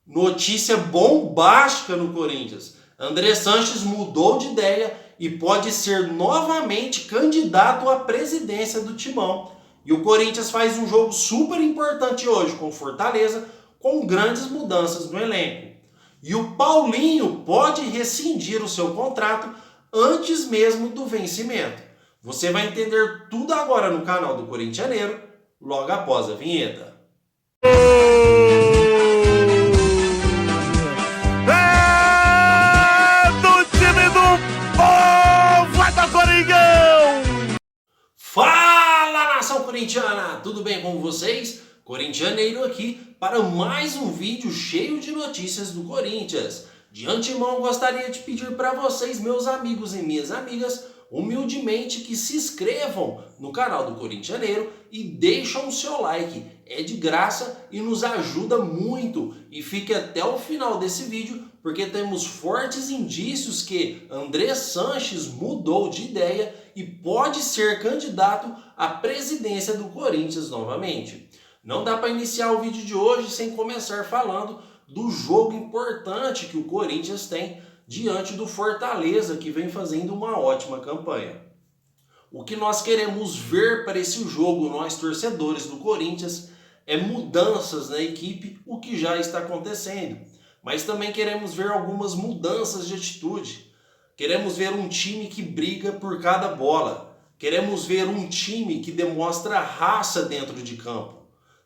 Notícia bombástica no Corinthians. André Sanches mudou de ideia e pode ser novamente candidato à presidência do Timão. E o Corinthians faz um jogo super importante hoje com Fortaleza, com grandes mudanças no elenco. E o Paulinho pode rescindir o seu contrato antes mesmo do vencimento. Você vai entender tudo agora no canal do Corintianeiro, logo após a vinheta. Fala, nação corintiana! Tudo bem com vocês? Corintianeiro aqui para mais um vídeo cheio de notícias do Corinthians. De antemão, gostaria de pedir para vocês, meus amigos e minhas amigas, humildemente que se inscrevam no canal do Corintianeiro e deixem o seu like. É de graça e nos ajuda muito. E fique até o final desse vídeo, porque temos fortes indícios que André Sanches mudou de ideia e pode ser candidato à presidência do Corinthians novamente. Não dá para iniciar o vídeo de hoje sem começar falando do jogo importante que o Corinthians tem diante do Fortaleza, que vem fazendo uma ótima campanha. O que nós queremos ver para esse jogo, nós torcedores do Corinthians, é mudanças na equipe, o que já está acontecendo. Mas também queremos ver algumas mudanças de atitude. Queremos ver um time que briga por cada bola. Queremos ver um time que demonstra raça dentro de campo.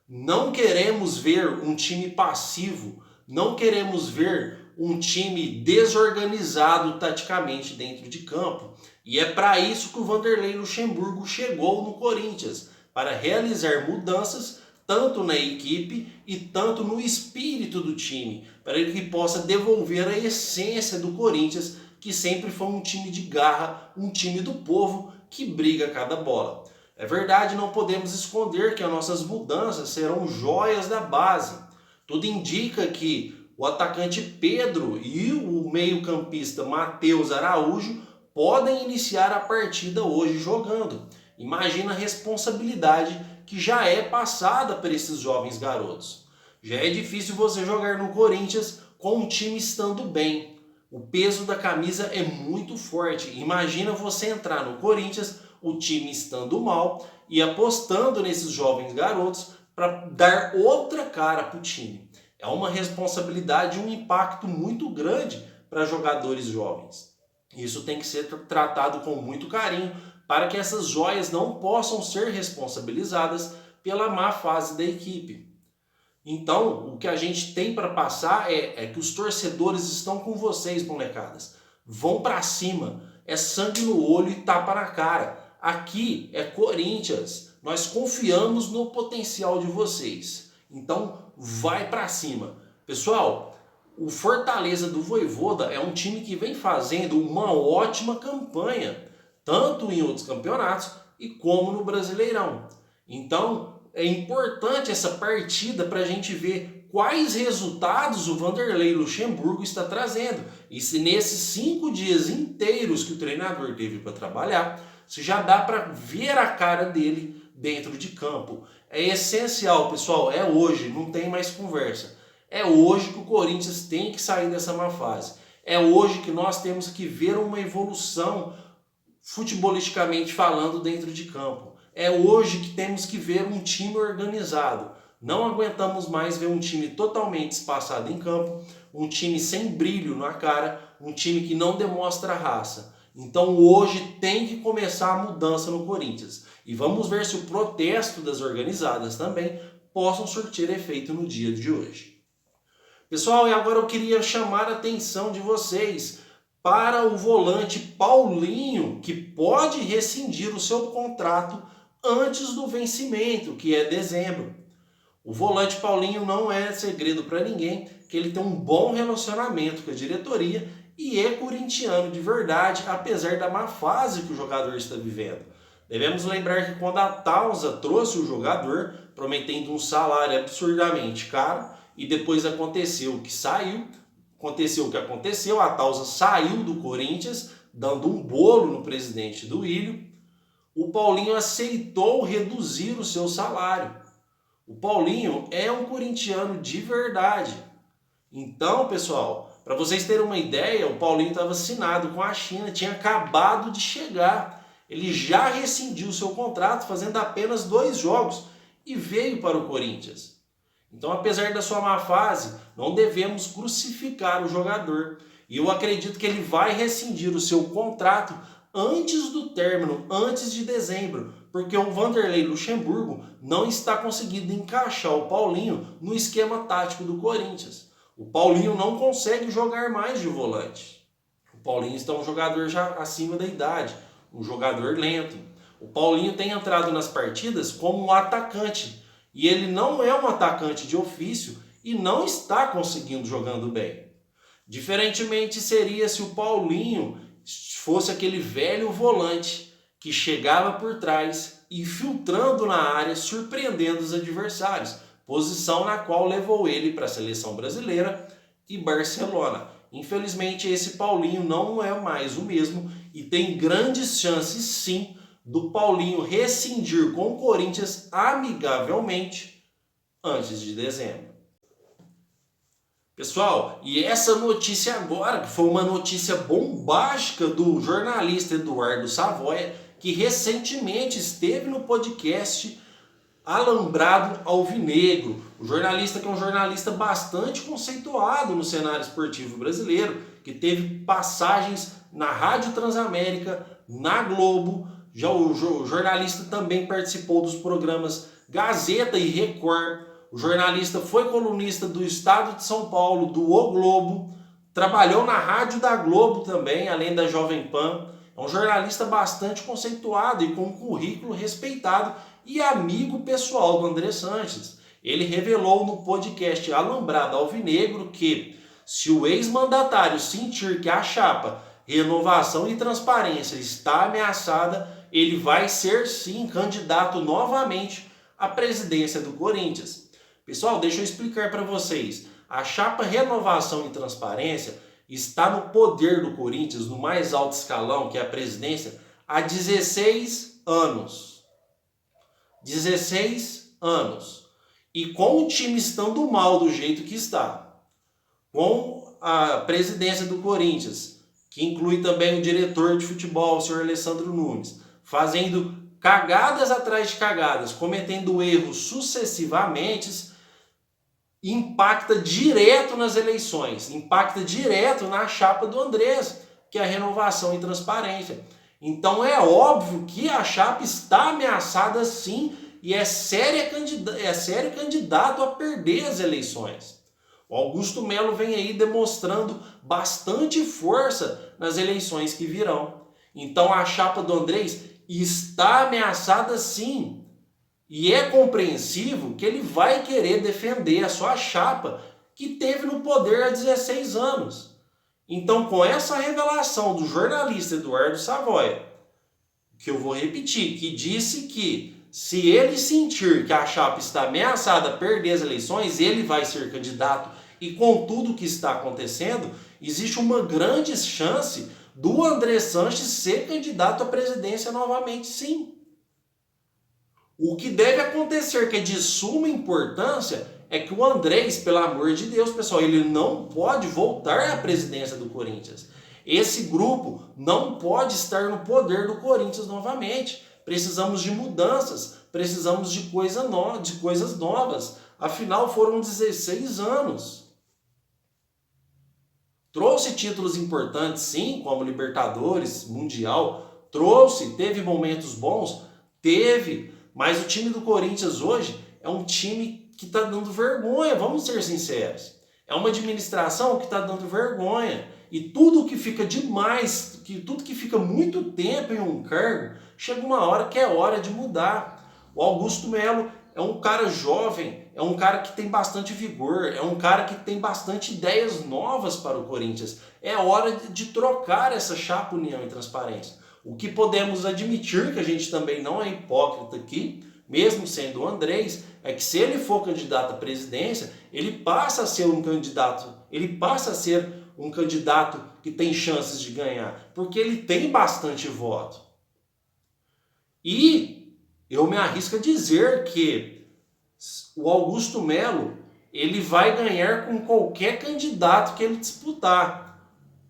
Não queremos ver um time passivo. Não queremos ver um time desorganizado taticamente dentro de campo. E é para isso que o Vanderlei Luxemburgo chegou no Corinthians, para realizar mudanças tanto na equipe e tanto no espírito do time, para que possa devolver a essência do Corinthians, que sempre foi um time de garra, um time do povo que briga a cada bola. É verdade, não podemos esconder que as nossas mudanças serão joias da base. Tudo indica que o atacante Pedro e o meio-campista Matheus Araújo podem iniciar a partida hoje jogando. Imagina a responsabilidade que já é passada por esses jovens garotos. Já é difícil você jogar no Corinthians com o time estando bem. O peso da camisa é muito forte. Imagina você entrar no Corinthians, o time estando mal e apostando nesses jovens garotos para dar outra cara para o time. É uma responsabilidade e um impacto muito grande para jogadores jovens. Isso tem que ser tratado com muito carinho para que essas joias não possam ser responsabilizadas pela má fase da equipe. Então, o que a gente tem para passar é que os torcedores estão com vocês, molecadas. Vão para cima, é sangue no olho e tapa na cara. Aqui é Corinthians, nós confiamos no potencial de vocês. Então, vai para cima. Pessoal, o Fortaleza do Vojvoda é um time que vem fazendo uma ótima campanha, tanto em outros campeonatos e como no Brasileirão. Então, é importante essa partida para a gente ver quais resultados o Vanderlei Luxemburgo está trazendo. E se nesses 5 dias inteiros que o treinador teve para trabalhar, se já dá para ver a cara dele dentro de campo. É essencial, pessoal, é hoje, não tem mais conversa. É hoje que o Corinthians tem que sair dessa má fase. É hoje que nós temos que ver uma evolução futebolisticamente falando dentro de campo. É hoje que temos que ver um time organizado. Não aguentamos mais ver um time totalmente espaçado em campo, um time sem brilho na cara, um time que não demonstra raça. Então hoje tem que começar a mudança no Corinthians. E vamos ver se o protesto das organizadas também possam surtir efeito no dia de hoje. Pessoal, e agora eu queria chamar a atenção de vocês para o volante Paulinho, que pode rescindir o seu contrato antes do vencimento, que é dezembro. O volante Paulinho não é segredo para ninguém, que ele tem um bom relacionamento com a diretoria e é corintiano de verdade, apesar da má fase que o jogador está vivendo. Devemos lembrar que quando a Tausa trouxe o jogador, prometendo um salário absurdamente caro, e depois aconteceu o que aconteceu, a Tausa saiu do Corinthians, dando um bolo no presidente do Ilho, o Paulinho aceitou reduzir o seu salário. O Paulinho é um corintiano de verdade. Então, pessoal, para vocês terem uma ideia, o Paulinho estava assinado com a China, tinha acabado de chegar. Ele já rescindiu seu contrato, fazendo apenas 2 jogos e veio para o Corinthians. Então, apesar da sua má fase, não devemos crucificar o jogador. E eu acredito que ele vai rescindir o seu contrato antes do término, antes de dezembro, porque o Vanderlei Luxemburgo não está conseguindo encaixar o Paulinho no esquema tático do Corinthians. O Paulinho não consegue jogar mais de volante. O Paulinho está um jogador já acima da idade, um jogador lento. O Paulinho tem entrado nas partidas como um atacante, e ele não é um atacante de ofício e não está conseguindo jogando bem. Diferentemente seria se o Paulinho fosse aquele velho volante que chegava por trás e filtrando na área, surpreendendo os adversários, posição na qual levou ele para a seleção brasileira e Barcelona. Infelizmente esse Paulinho não é mais o mesmo e tem grandes chances sim do Paulinho rescindir com o Corinthians amigavelmente antes de dezembro. Pessoal, e essa notícia agora, que foi uma notícia bombástica do jornalista Eduardo Savoia, que recentemente esteve no podcast Alambrado Alvinegro. O jornalista que é um jornalista bastante conceituado no cenário esportivo brasileiro, que teve passagens na Rádio Transamérica, na Globo. Já o jornalista também participou dos programas Gazeta e Record. O jornalista foi colunista do Estado de São Paulo, do O Globo, trabalhou na rádio da Globo também, além da Jovem Pan. É um jornalista bastante conceituado e com um currículo respeitado e amigo pessoal do André Sanches. Ele revelou no podcast Alambrado Alvinegro que, se o ex-mandatário sentir que a chapa Renovação e Transparência está ameaçada, ele vai ser sim candidato novamente à presidência do Corinthians. Pessoal, deixa eu explicar para vocês. A chapa Renovação e Transparência está no poder do Corinthians, no mais alto escalão, que é a presidência, há 16 anos. 16 anos. E com o time estando mal do jeito que está, com a presidência do Corinthians, que inclui também o diretor de futebol, o senhor Alessandro Nunes, fazendo cagadas atrás de cagadas, cometendo erros sucessivamente, impacta direto nas eleições, impacta direto na chapa do Andrés, que é a Renovação e Transparência. Então é óbvio que a chapa está ameaçada sim e é sério candidato a perder as eleições. O Augusto Melo vem aí demonstrando bastante força nas eleições que virão. Então a chapa do Andrés está ameaçada sim. E é compreensível que ele vai querer defender a sua chapa que teve no poder há 16 anos. Então, com essa revelação do jornalista Eduardo Savoia, que eu vou repetir, que disse que se ele sentir que a chapa está ameaçada a perder as eleições, ele vai ser candidato e com tudo que está acontecendo, existe uma grande chance do André Sanches ser candidato à presidência novamente, sim. O que deve acontecer, que é de suma importância, é que o Andrés, pelo amor de Deus, pessoal, ele não pode voltar à presidência do Corinthians. Esse grupo não pode estar no poder do Corinthians novamente. Precisamos de mudanças, precisamos de coisas novas. Afinal, foram 16 anos. Trouxe títulos importantes, sim, como Libertadores, Mundial. Trouxe, teve momentos bons, teve. Mas o time do Corinthians hoje é um time que está dando vergonha, vamos ser sinceros. É uma administração que está dando vergonha. E tudo que fica demais, tudo que fica muito tempo em um cargo, chega uma hora que é hora de mudar. O Augusto Melo é um cara jovem, é um cara que tem bastante vigor, é um cara que tem bastante ideias novas para o Corinthians. É hora de trocar essa chapa União e Transparência. O que podemos admitir, que a gente também não é hipócrita aqui, mesmo sendo o Andrés, é que se ele for candidato à presidência, ele passa a ser um candidato que tem chances de ganhar, porque ele tem bastante voto. E eu me arrisco a dizer que o Augusto Melo, ele vai ganhar com qualquer candidato que ele disputar.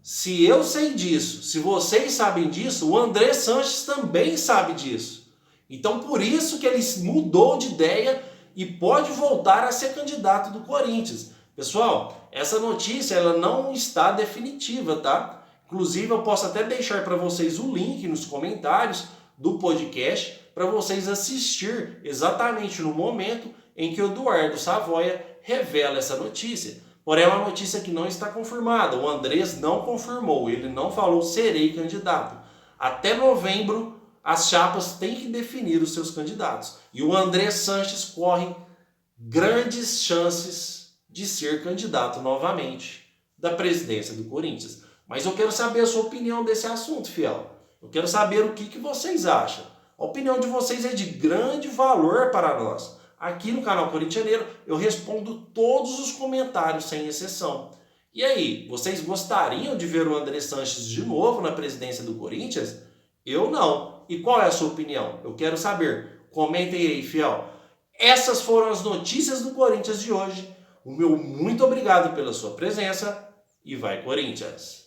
Se eu sei disso, se vocês sabem disso, o André Sanches também sabe disso. Então por isso que ele mudou de ideia e pode voltar a ser candidato do Corinthians. Pessoal, essa notícia ela não está definitiva, tá? Inclusive eu posso até deixar para vocês o link nos comentários do podcast para vocês assistir exatamente no momento em que o Eduardo Savoia revela essa notícia. Porém, é uma notícia que não está confirmada. O Andrés não confirmou, ele não falou serei candidato. Até novembro, as chapas têm que definir os seus candidatos. E o André Sanches corre grandes chances de ser candidato novamente da presidência do Corinthians. Mas eu quero saber a sua opinião desse assunto, fiel. Eu quero saber o que vocês acham. A opinião de vocês é de grande valor para nós. Aqui no canal Corintianeiro eu respondo todos os comentários sem exceção. E aí, vocês gostariam de ver o André Sanches de novo na presidência do Corinthians? Eu não. E qual é a sua opinião? Eu quero saber. Comentem aí, fiel. Essas foram as notícias do Corinthians de hoje. O meu muito obrigado pela sua presença e vai Corinthians!